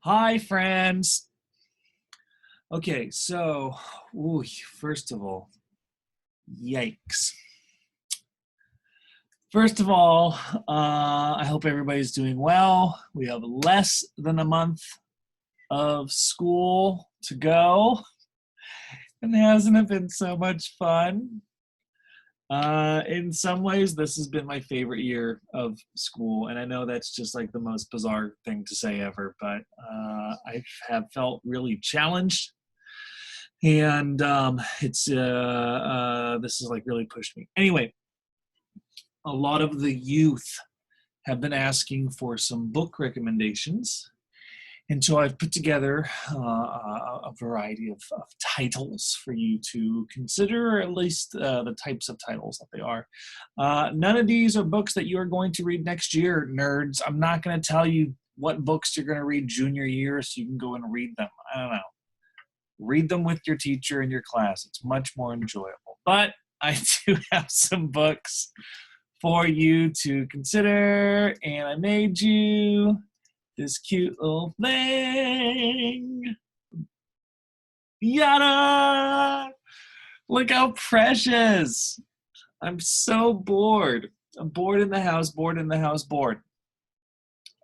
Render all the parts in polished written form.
Hi, friends. Okay, so, first of all, yikes. First of all, I hope everybody's doing well. We have less than a month of school to go, and hasn't it been so much fun? In some ways, this has been my favorite year of school, and I know that's just like the most bizarre thing to say ever, but I have felt really challenged and it's this has like really pushed me. Anyway, a lot of the youth have been asking for some book recommendations, and so I've put together a variety of titles for you to consider, or at least the types of titles that they are. None of these are books that you are going to read next year, nerds. I'm not going to tell you what books you're going to read junior year so you can go and read them. I don't know, read them with your teacher in your class. It's much more enjoyable. But I do have some books for you to consider, and I made you this cute little thing. Yada! Look how precious. I'm so bored. I'm bored in the house, bored in the house, bored.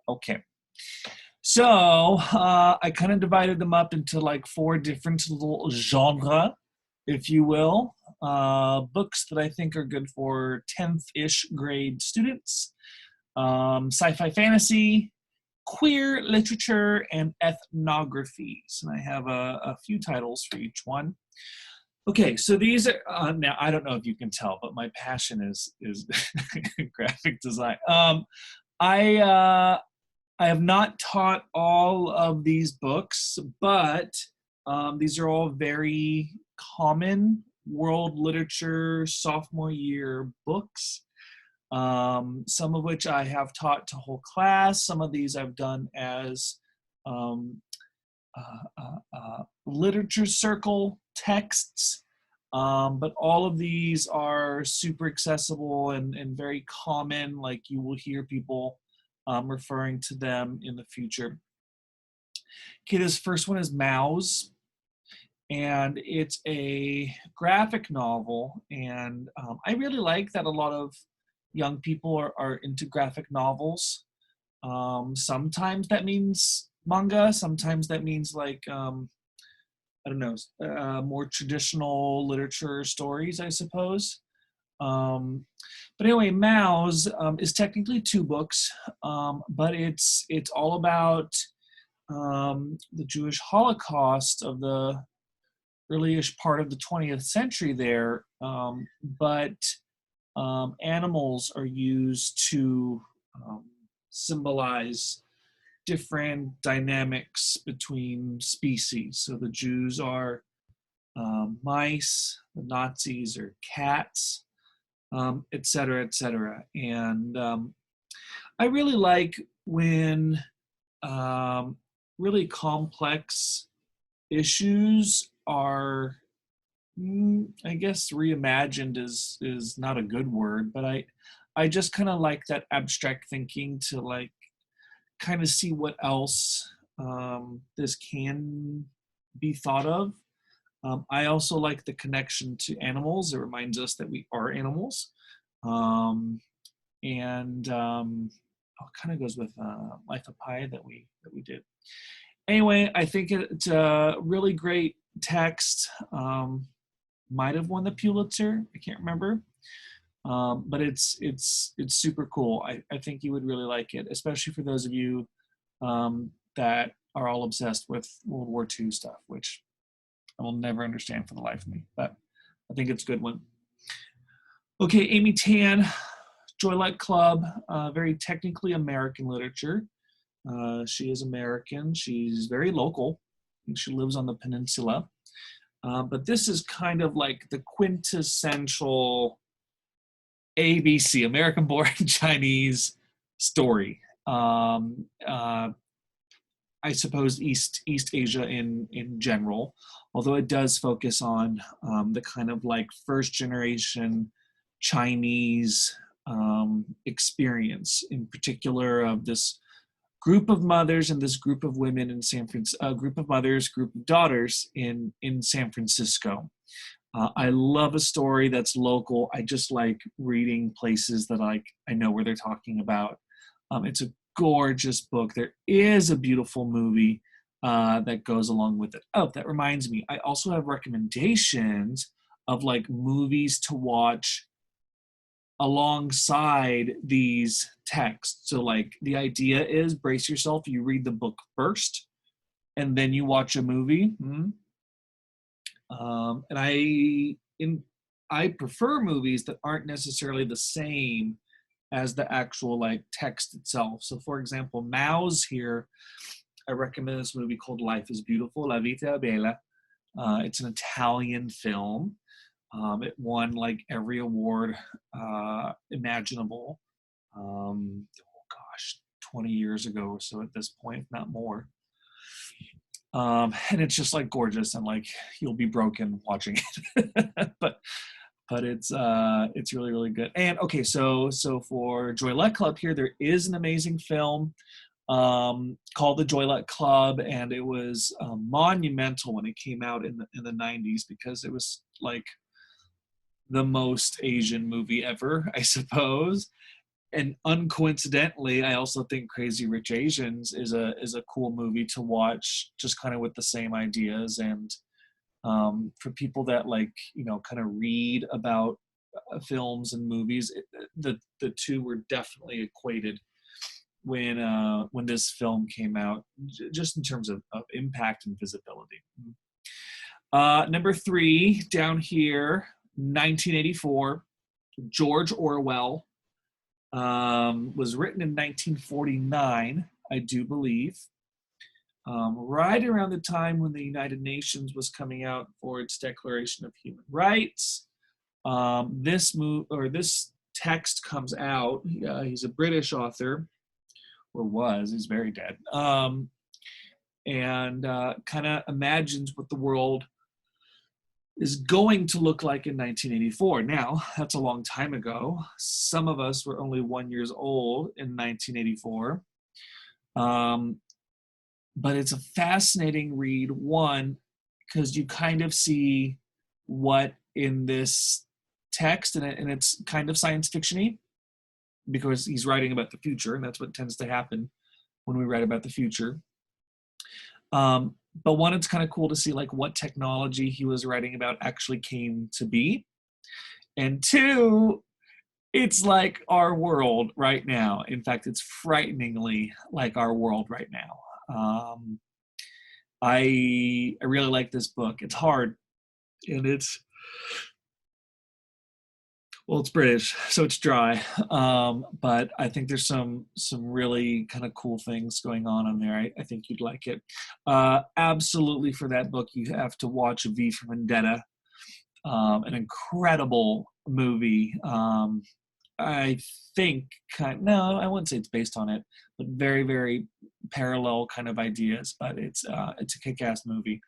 Okay. So I kind of divided them up into like four different little genre, if you will. Books that I think are good for 10th-ish grade students. Sci-fi fantasy, queer literature, and ethnographies. And I have a few titles for each one. Okay, so these are now I don't know if you can tell, but my passion is graphic design. I I have not taught all of these books, but these are all very common world literature sophomore year books. Some of which I have taught to whole class. Some of these I've done as um, literature circle texts. But all of these are super accessible and very common, like you will hear people referring to them in the future. Okay, this first one is Mouse, and it's a graphic novel. And I really like that a lot of young people are into graphic novels. Sometimes that means manga, sometimes that means like, I don't know, more traditional literature stories, I suppose. Um, but anyway, Mouse is technically two books, but it's all about the Jewish Holocaust of the earlyish part of the 20th century there. But animals are used to symbolize different dynamics between species. So the Jews are mice, the Nazis are cats, et cetera, et cetera. And I really like when really complex issues are, I guess reimagined is not a good word, but I just kind of like that abstract thinking to like kind of see what else this can be thought of. I also like the connection to animals. It reminds us that we are animals. Um, and kind of goes with Life of Pi that we did. Anyway, I think it's a really great text. Might have won the Pulitzer. I can't remember. But it's super cool. I think you would really like it, especially for those of you that are all obsessed with World War II stuff, which I will never understand for the life of me. But I think it's a good one. Okay, Amy Tan, Joy Luck Club, very technically American literature. She is American. She's very local. I think she lives on the peninsula. But this is kind of like the quintessential ABC, American Born Chinese story. I suppose East Asia in general, although it does focus on the kind of like first generation Chinese experience, in particular of this group of mothers and this group of women in San Francisco, group of mothers, group of daughters in San Francisco. I love a story that's local. I just like reading places that I know where they're talking about. It's a gorgeous book. There is a beautiful movie that goes along with it. Oh, that reminds me. I also have recommendations of like movies to watch alongside these texts. So like the idea is brace yourself, you read the book first and then you watch a movie. And I prefer movies that aren't necessarily the same as the actual like text itself. So for example, Maus here, I recommend this movie called Life is Beautiful, La Vita è Bella. It's an Italian film. It won like every award imaginable. Oh gosh, 20 years ago or so at this point, if not more. And it's just like gorgeous and like you'll be broken watching it. but it's really, really good. And okay, so for Joylette Club here, there is an amazing film called The Joylette Club, and it was monumental when it came out in the 90s because it was like the most Asian movie ever, I suppose. And uncoincidentally, I also think Crazy Rich Asians is a cool movie to watch, just kind of with the same ideas. And for people that like, you know, kind of read about films and movies, the two were definitely equated when this film came out, just in terms of impact and visibility. Number 3 down here, 1984, George Orwell. Was written in 1949, I do believe, right around the time when the United Nations was coming out for its Declaration of Human Rights. This text comes out. He's a British author, or was. He's very dead. And kind of imagines what the world is going to look like in 1984. Now, that's a long time ago. Some of us were only 1 year old in 1984. But it's a fascinating read, one, because you kind of see what in this text, and it's kind of science fiction-y, because he's writing about the future, and that's what tends to happen when we write about the future. But one, it's kind of cool to see like what technology he was writing about actually came to be. And two, it's like our world right now. In fact, it's frighteningly like our world right now. I really like this book. It's hard, and it's British, so it's dry. But I think there's some really kind of cool things going on there. I think you'd like it. Absolutely, for that book, you have to watch V for Vendetta, an incredible movie. I think no, I wouldn't say it's based on it, but very, very parallel kind of ideas. But it's a kick-ass movie.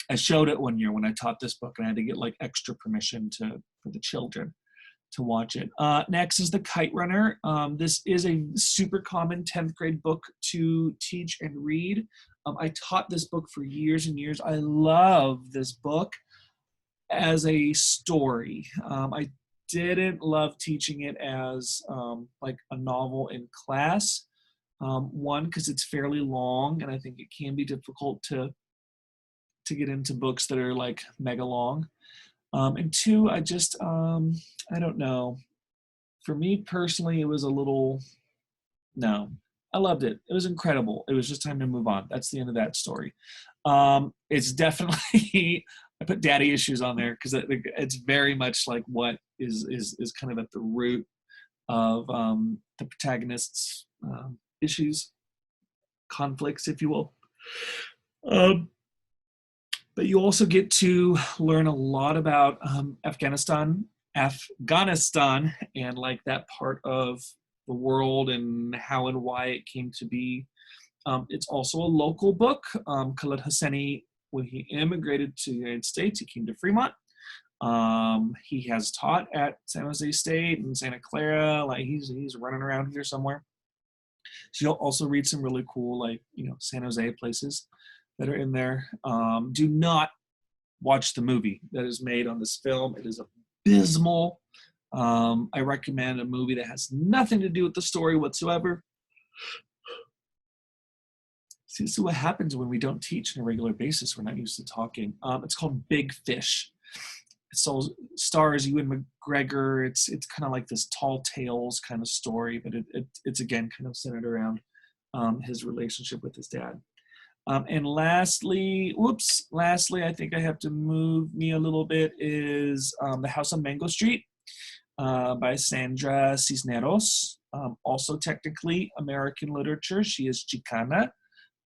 I showed it one year when I taught this book, and I had to get like extra permission for the children to watch it. Next is The Kite Runner. This is a super common 10th grade book to teach and read. I taught this book for years and years. I love this book as a story. I didn't love teaching it as like a novel in class. One, because it's fairly long, and I think it can be difficult to get into books that are like mega long. And two, I just, I don't know. For me personally, it was a little, no, I loved it. It was incredible. It was just time to move on. That's the end of that story. It's definitely, I put daddy issues on there because it's very much like what is kind of at the root of the protagonist's issues, conflicts, if you will. But you also get to learn a lot about Afghanistan, and like that part of the world and how and why it came to be. It's also a local book. Khaled Hosseini, when he immigrated to the United States, he came to Fremont. He has taught at San Jose State and Santa Clara. Like he's running around here somewhere. So you'll also read some really cool, like, San Jose places that are in there. Do not watch the movie that is made on this film. It is abysmal. I recommend a movie that has nothing to do with the story whatsoever. See, this is what happens when we don't teach on a regular basis. We're not used to talking. It's called Big Fish. It stars Ewan McGregor. It's kind of like this Tall Tales kind of story, but it's again kind of centered around his relationship with his dad. And lastly, I think I have to move me a little bit, is The House on Mango Street by Sandra Cisneros. Also technically American literature. She is Chicana,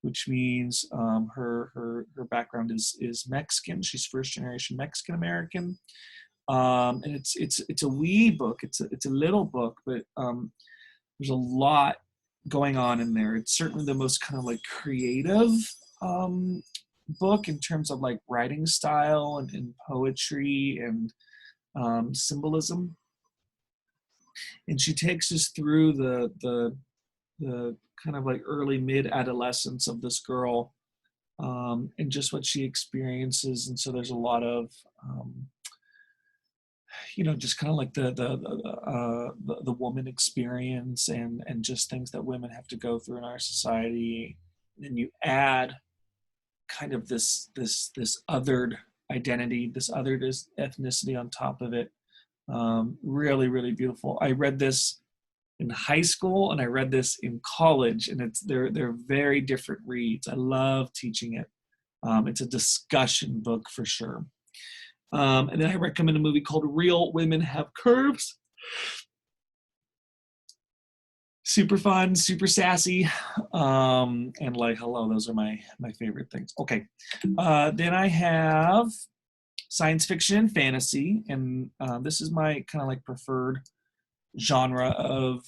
which means her background is Mexican. She's first generation Mexican American, and it's a wee book. It's a little book, but there's a lot going on in there. It's certainly the most kind of like creative book in terms of like writing style and poetry and symbolism. And she takes us through the kind of like early mid adolescence of this girl, and just what she experiences. And so there's a lot of just kind of like the woman experience and just things that women have to go through in our society. And you add kind of this othered identity, this othered ethnicity on top of it. Really, really beautiful. I read this in high school and I read this in college, and they're very different reads. I love teaching it. It's a discussion book for sure. And then I recommend a movie called Real Women Have Curves. Super fun, super sassy, and like, hello, those are my favorite things. Okay, then I have science fiction and fantasy, and this is my kind of like preferred genre of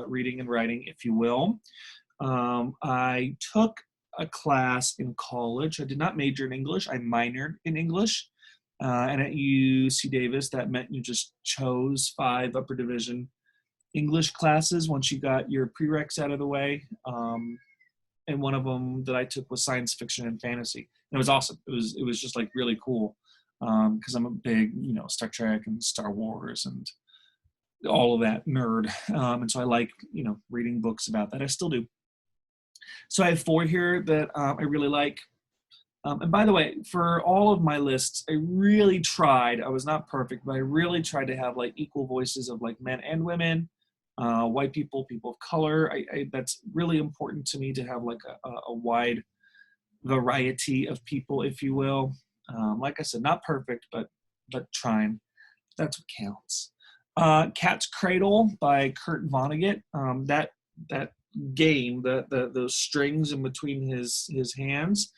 reading and writing, if you will. I took a class in college. I did not major in English. I minored in English. And at UC Davis, that meant you just chose 5 upper division English classes once you got your prereqs out of the way. And one of them that I took was science fiction and fantasy. And it was awesome. It was just like really cool, because I'm a big, Star Trek and Star Wars and all of that nerd. And so I like, reading books about that. I still do. So I have 4 here that I really like. And by the way, for all of my lists, I really tried, I was not perfect, but I really tried to have like equal voices of like men and women, white people, people of color. That's really important to me, to have like a wide variety of people, if you will. Like I said, not perfect, but trying. That's what counts. Cat's Cradle by Kurt Vonnegut. That game, those strings in between his hands,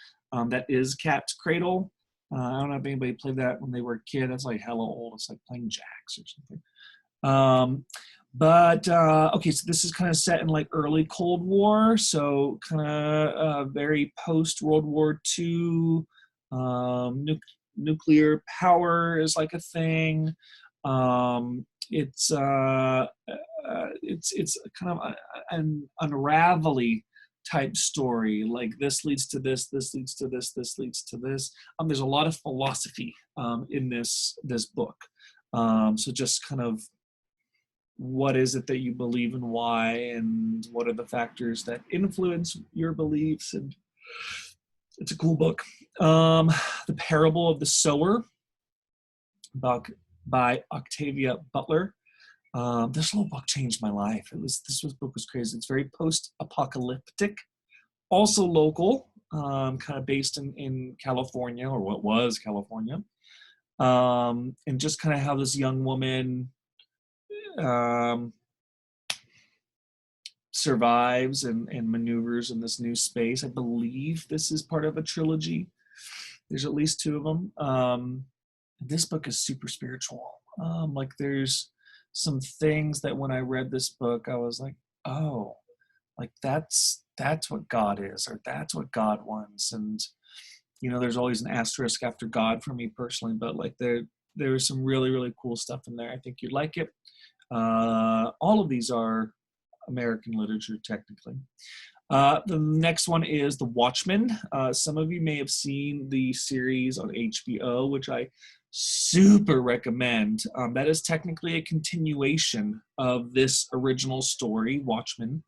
that is Cat's Cradle. I don't know if anybody played that when they were a kid. That's like hella old. It's like playing jacks or something. Okay, so this is kind of set in like early Cold War, so kind of very post World War II. Nuclear power is like a thing. It's kind of an unravelly type story, like this leads to this leads to this leads to this. There's a lot of philosophy in this book. So just kind of, what is it that you believe and why, and what are the factors that influence your beliefs, and it's a cool book. The Parable of the Sower by Octavia Butler. This whole book changed my life. This book was crazy. It's very post-apocalyptic, also local, kind of based in California, or what was California, and just kind of how this young woman survives and maneuvers in this new space. I believe this is part of a trilogy. There's at least 2 of them. This book is super spiritual. Like there's some things that when I read this book, I was like, oh, like that's what God is, or that's what God wants. And, there's always an asterisk after God for me personally, but like there is some really, really cool stuff in there. I think you'd like it. All of these are American literature, technically. The next one is The Watchmen. Some of you may have seen the series on HBO, which I super recommend. That is technically a continuation of this original story, Watchmen,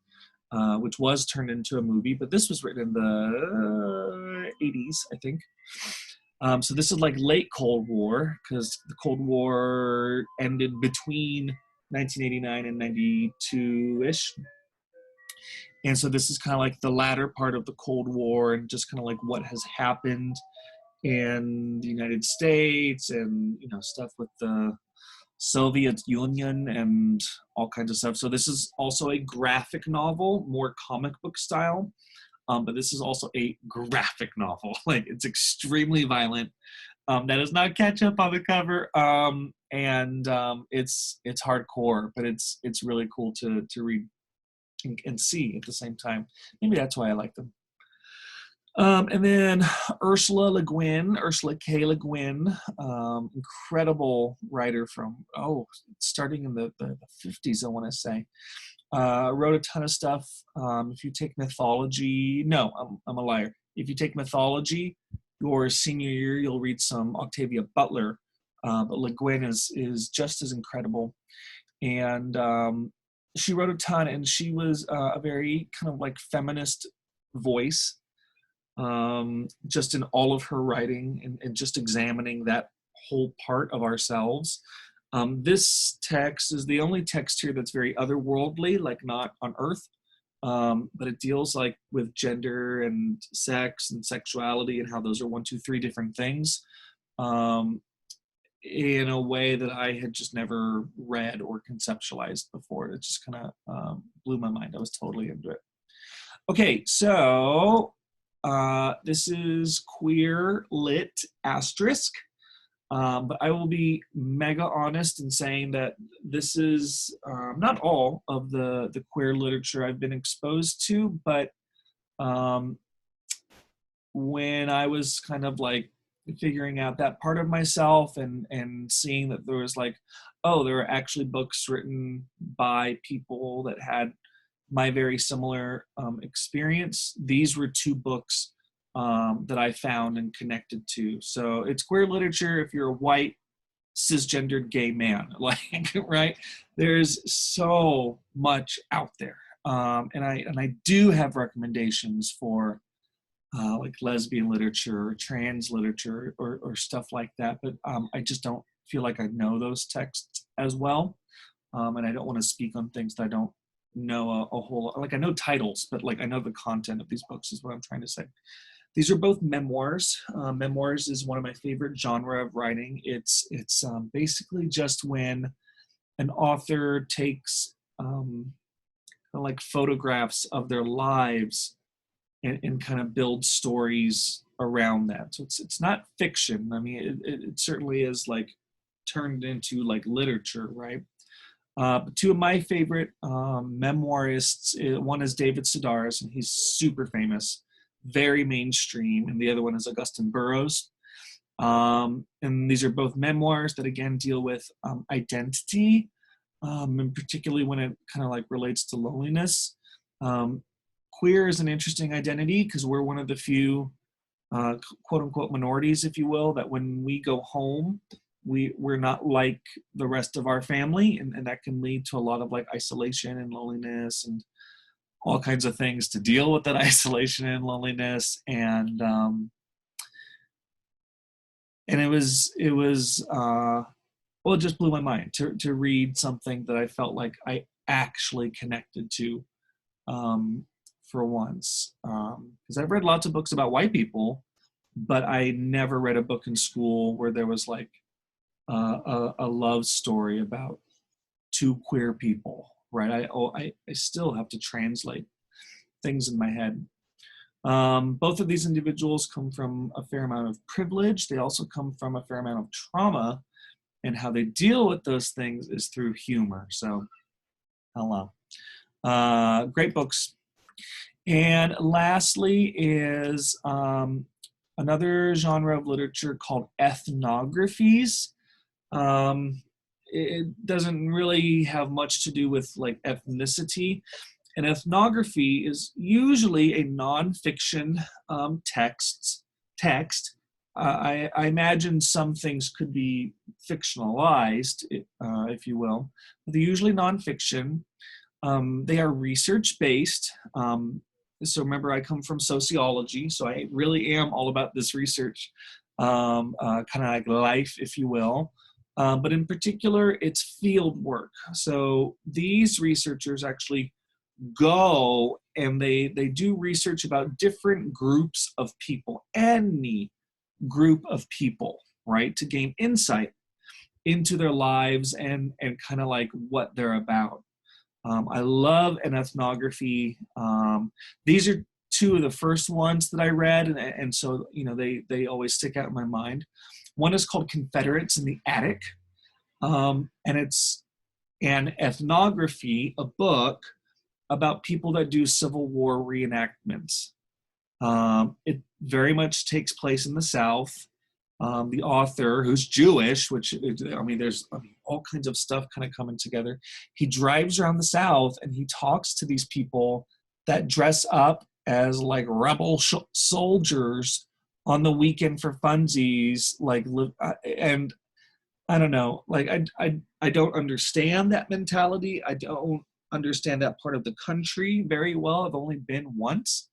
which was turned into a movie, but this was written in the 80s, I think. So this is like late Cold War, because the Cold War ended between 1989 and 92-ish. And so this is kind of like the latter part of the Cold War and just kind of like what has happened in the United States and, you know, stuff with the Soviet Union and all kinds of stuff. So this is also a graphic novel, more comic book style. But this is also a graphic novel. Like, it's extremely violent. That does not catch up on the cover. It's hardcore, but it's really cool to read and see at the same time. Maybe that's why I like them. And then Ursula K. Le Guin, incredible writer from, starting in the 50s, I want to say. Wrote a ton of stuff. If you take mythology, no, I'm a liar. If you take mythology, your senior year, you'll read some Octavia Butler, but Le Guin is just as incredible. And she wrote a ton, and she was a very kind of like feminist voice, just in all of her writing and just examining that whole part of ourselves. This text is the only text here that's very otherworldly, like not on Earth, but it deals like with gender and sex and sexuality and how those are 1, 2, 3 different things, in a way that I had just never read or conceptualized before. It just kind of blew my mind. I was totally into it. Okay, so this is Queer Lit Asterisk. But I will be mega honest in saying that this is not all of the queer literature I've been exposed to, but when I was kind of like figuring out that part of myself and seeing that there was like, there are actually books written by people that had my very similar experience. These were 2 books that I found and connected to. So it's queer literature if you're a white, cisgendered gay man, like, right? There's so much out there. And I do have recommendations for like lesbian literature or trans literature or stuff like that, but I just don't feel like I know those texts as well. And I don't want to speak on things that I don't know a whole lot. Like, I know titles, but like I know the content of these books is what I'm trying to say. These are both memoirs. Memoirs is one of my favorite genre of writing. It's basically just when an author takes like photographs of their lives and kind of build stories around that. So it's not fiction. I mean, it certainly is like turned into like literature, right? But 2 of my favorite memoirists, one is David Sedaris, and he's super famous, very mainstream, and the other one is Augusten Burroughs. And these are both memoirs that again deal with identity, and particularly when it kind of like relates to loneliness. Queer is an interesting identity because we're one of the few quote unquote minorities, if you will, that when we go home, we're not like the rest of our family, and that can lead to a lot of like isolation and loneliness and all kinds of things to deal with that isolation and loneliness. And it was it just blew my mind to read something that I felt like I actually connected to for once. Because I've read lots of books about white people, but I never read a book in school where there was like a love story about 2 queer people, right? I still have to translate things in my head. Both of these individuals come from a fair amount of privilege. They also come from a fair amount of trauma, and how they deal with those things is through humor. So, hello. Great books. And lastly is another genre of literature called ethnographies. it doesn't really have much to do with like ethnicity. And ethnography is usually a nonfiction text. I imagine some things could be fictionalized, if you will, but they're usually nonfiction. They are research based. So remember, I come from sociology, so I really am all about this research, kind of like life, if you will. But in particular, it's field work. So these researchers actually go and they do research about different groups of people, any group of people, right, to gain insight into their lives and kind of like what they're about. I love an ethnography. These are two of the first ones that I read, and so they always stick out in my mind. One is called Confederates in the Attic, and it's an ethnography, a book about people that do Civil War reenactments. It very much takes place in the South. The author, who's Jewish, which, I mean, there's all kinds of stuff kind of coming together. He drives around the South and he talks to these people that dress up as like rebel soldiers on the weekend for funsies, and I don't know, like I don't understand that mentality. I don't understand that part of the country very well. I've only been once,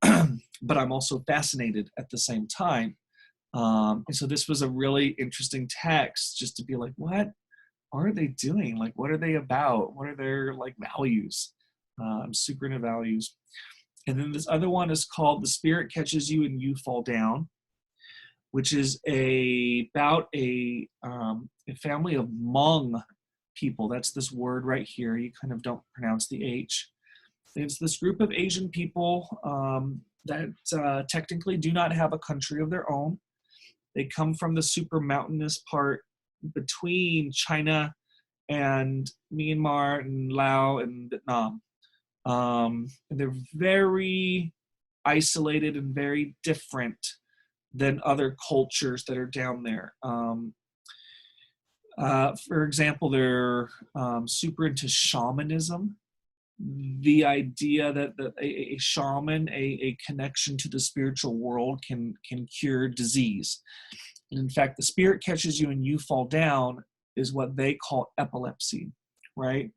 but I'm also fascinated at the same time. And so this was a really interesting text, just to be like, what are they doing? Like, what are they about? What are their like values? I'm super into values. And then this other one is called The Spirit Catches You and You Fall Down, which is about a family of Hmong people. That's this word right here. You kind of don't pronounce the H. It's this group of Asian people that technically do not have a country of their own. They come from the super mountainous part between China and Myanmar and Laos and Vietnam. And they're very isolated and very different than other cultures that are down there. For example, they're super into shamanism. The idea that a shaman, a connection to the spiritual world can cure disease. And in fact, The Spirit Catches You and You Fall Down is what they call epilepsy, right?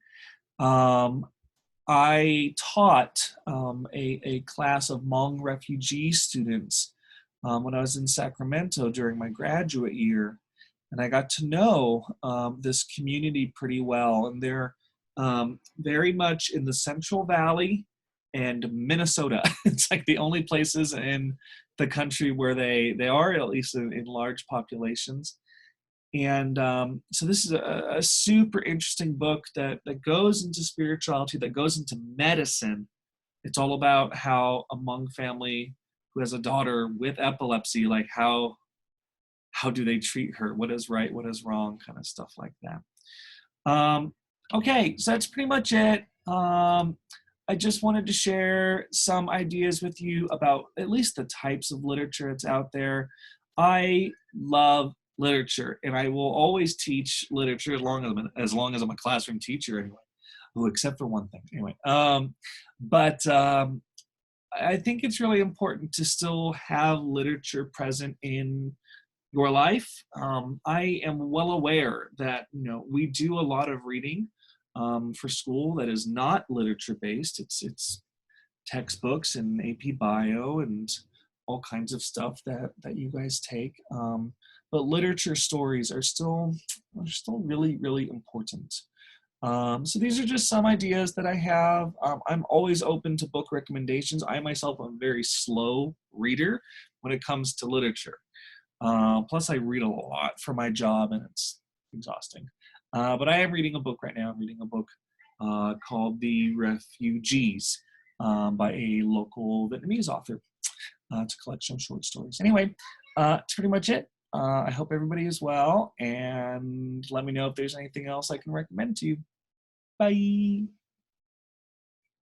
I taught a class of Hmong refugee students when I was in Sacramento during my graduate year, and I got to know this community pretty well, and they're very much in the Central Valley and Minnesota. It's like the only places in the country where they are, at least in large populations. And so this is a super interesting book that goes into spirituality, that goes into medicine. It's all about how a Hmong family who has a daughter with epilepsy, like how do they treat her? What is right? What is wrong? Kind of stuff like that. Okay, so that's pretty much it. I just wanted to share some ideas with you about at least the types of literature that's out there. I love literature, and I will always teach literature as long as I'm a classroom teacher anyway. Oh, except for one thing. Anyway, but I think it's really important to still have literature present in your life. I am well aware that we do a lot of reading for school that is not literature based. It's textbooks and AP Bio and all kinds of stuff that you guys take. But literature stories are still really, really important. So these are just some ideas that I have. I'm always open to book recommendations. I myself am a very slow reader when it comes to literature. Plus I read a lot for my job and it's exhausting. But I am reading a book right now. I'm reading a book called The Refugees by a local Vietnamese author. It's a collection of short stories. Anyway, that's pretty much it. I hope everybody is well, and let me know if there's anything else I can recommend to you. Bye.